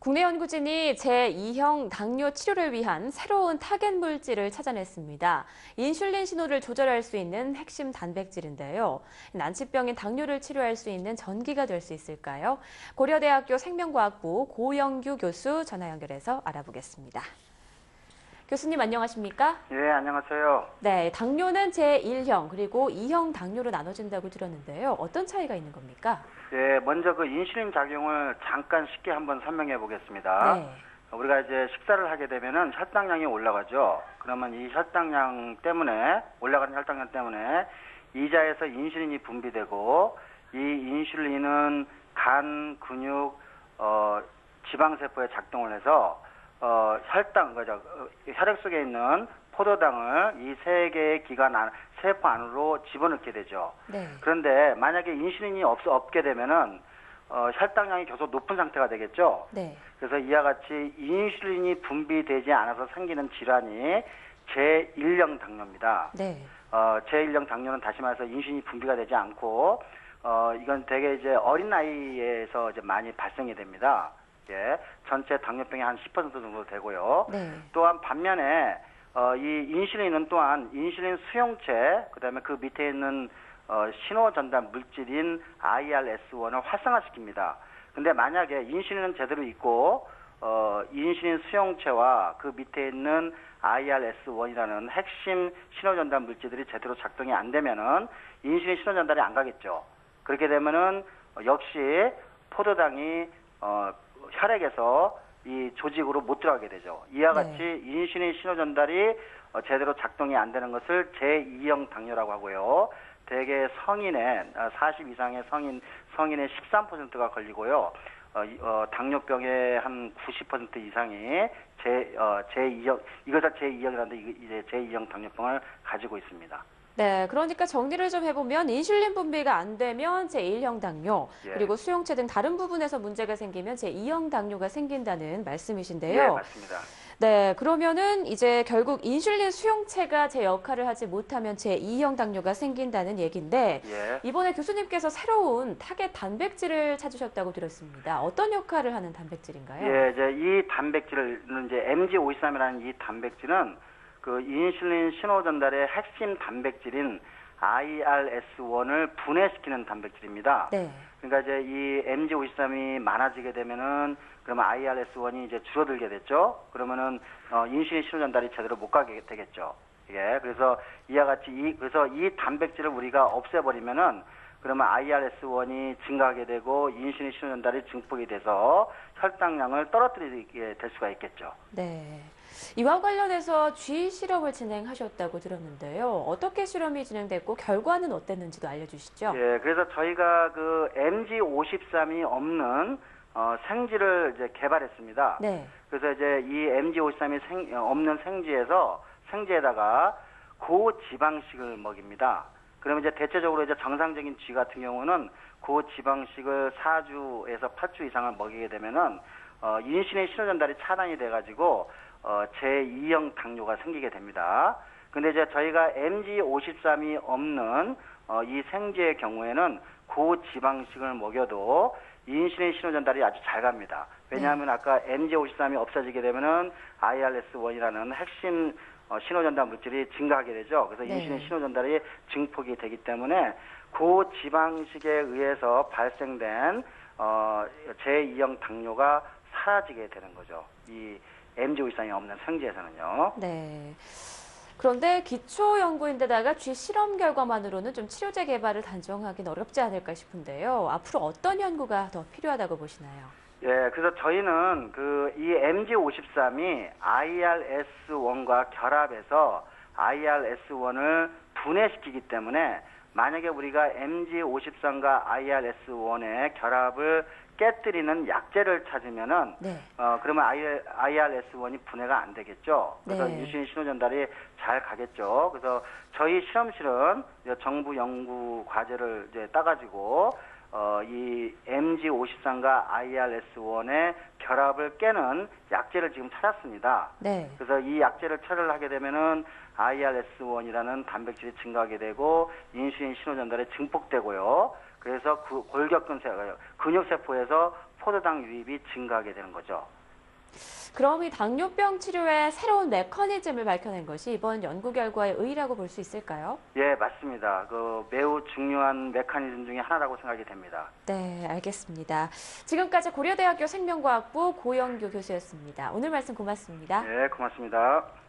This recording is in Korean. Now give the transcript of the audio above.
국내 연구진이 제2형 당뇨 치료를 위한 새로운 타겟 물질을 찾아냈습니다. 인슐린 신호를 조절할 수 있는 핵심 단백질인데요. 난치병인 당뇨를 치료할 수 있는 전기가 될 수 있을까요? 고려대학교 생명과학부 고영규 교수 전화 연결해서 알아보겠습니다. 교수님 안녕하십니까? 예, 안녕하세요. 네, 당뇨는 제1형 그리고 2형 당뇨로 나눠진다고 들었는데요. 어떤 차이가 있는 겁니까? 예, 먼저 그 인슐린 작용을 잠깐 쉽게 한번 설명해 보겠습니다. 네. 우리가 이제 식사를 하게 되면은 혈당량이 올라가죠. 그러면 이 혈당량 때문에, 올라가는 혈당량 때문에 이자에서 인슐린이 분비되고, 이 인슐린은 간, 근육, 지방세포에 작동을 해서 혈액 속에 있는 포도당을 이 세 개의 세포 안으로 집어넣게 되죠. 네. 그런데 만약에 인슐린이 없게 되면은 혈당량이 계속 높은 상태가 되겠죠. 네. 그래서 이와 같이 인슐린이 분비되지 않아서 생기는 질환이 제1형 당뇨입니다. 네. 제1형 당뇨는 다시 말해서 인슐린이 분비가 되지 않고 이건 되게 이제 어린 나이에서 이제 많이 발생이 됩니다. 예, 전체 당뇨병의 한 10% 정도 되고요. 네. 또한 반면에 이 인슐린은 또한 인슐린 수용체, 그다음에 그 밑에 있는 신호 전달 물질인 IRS1을 활성화시킵니다. 근데 만약에 인슐린은 제대로 있고 인슐린 수용체와 그 밑에 있는 IRS1이라는 핵심 신호 전달 물질들이 제대로 작동이 안 되면은 인슐린 신호 전달이 안 가겠죠. 그렇게 되면은 역시 포도당이 혈액에서 이 조직으로 못 들어가게 되죠. 이와 같이 네. 인슐린 신호 전달이 제대로 작동이 안 되는 것을 제2형 당뇨라고 하고요. 대개 성인의 40 이상의 성인의 13%가 걸리고요. 당뇨병의 한 90% 이상이 제2형, 이거 다 제2형이라는데 이제 제2형 당뇨병을 가지고 있습니다. 네, 그러니까 정리를 좀 해보면 인슐린 분비가 안 되면 제1형 당뇨, 예. 그리고 수용체 등 다른 부분에서 문제가 생기면 제2형 당뇨가 생긴다는 말씀이신데요. 예, 맞습니다. 네, 그러면은 이제 결국 인슐린 수용체가 제 역할을 하지 못하면 제2형 당뇨가 생긴다는 얘기인데 예. 이번에 교수님께서 새로운 타겟 단백질을 찾으셨다고 들었습니다. 어떤 역할을 하는 단백질인가요? 예, 이제 이 단백질은 이제 MG53이라는 이 단백질은 그 인슐린 신호 전달의 핵심 단백질인 IRS1을 분해시키는 단백질입니다. 네. 그러니까 이제 이 MG53이 많아지게 되면은 그러면 IRS1이 이제 줄어들게 됐죠. 그러면은 인슐린 신호 전달이 제대로 못 가게 되겠죠. 예. 그래서 이와 같이 그래서 이 단백질을 우리가 없애버리면은 그러면 IRS1이 증가하게 되고 인슐린 신호 전달이 증폭이 돼서 혈당량을 떨어뜨리게 될 수가 있겠죠. 네. 이와 관련해서 쥐 실험을 진행하셨다고 들었는데요. 어떻게 실험이 진행됐고 결과는 어땠는지도 알려주시죠. 예, 그래서 저희가 그 MG53이 없는 생쥐를 이제 개발했습니다. 네. 그래서 이제 이 MG53이 없는 생쥐에다가 고지방식을 먹입니다. 그러면 이제 대체적으로 이제 정상적인 쥐 같은 경우는 고지방식을 4주에서 8주 이상을 먹이게 되면은 인슐린 신호 전달이 차단이 돼가지고 제2형 당뇨가 생기게 됩니다. 근데 이제 저희가 MG53이 없는 이 생쥐의 경우에는 고지방식을 먹여도 인슐린 신호 전달이 아주 잘 갑니다. 왜냐하면 아까 MG53이 없어지게 되면은 IRS1이라는 핵심 신호 전달 물질이 증가하게 되죠. 그래서 네. 인슐린 신호 전달이 증폭이 되기 때문에 고지방식에 의해서 발생된 제2형 당뇨가 사라지게 되는 거죠. 이 MG53이 없는 생쥐에서는요. 네. 그런데 기초 연구인데다가 쥐 실험 결과만으로는 좀 치료제 개발을 단정하기는 어렵지 않을까 싶은데요. 앞으로 어떤 연구가 더 필요하다고 보시나요? 예, 그래서 저희는 이 MG53이 IRS1과 결합해서 IRS1을 분해시키기 때문에 만약에 우리가 MG53과 IRS1의 결합을 깨뜨리는 약제를 찾으면은 네. 그러면 IRS1이 분해가 안 되겠죠. 그래서 네. 인슐린 신호 전달이 잘 가겠죠. 그래서 저희 실험실은 이제 정부 연구 과제를 이제 따가지고 이 MG53과 IRS1의 결합을 깨는 약제를 지금 찾았습니다. 네. 그래서 이 약제를 처리를 하게 되면은 IRS1이라는 단백질이 증가하게 되고 인슐린 신호 전달이 증폭되고요. 그래서 근육세포에서 포도당 유입이 증가하게 되는 거죠. 그럼 이 당뇨병 치료의 새로운 메커니즘을 밝혀낸 것이 이번 연구 결과의 의의라고 볼 수 있을까요? 예, 맞습니다. 그 매우 중요한 메커니즘 중에 하나라고 생각이 됩니다. 네, 알겠습니다. 지금까지 고려대학교 생명과학부 고영규 교수였습니다. 오늘 말씀 고맙습니다. 예, 고맙습니다.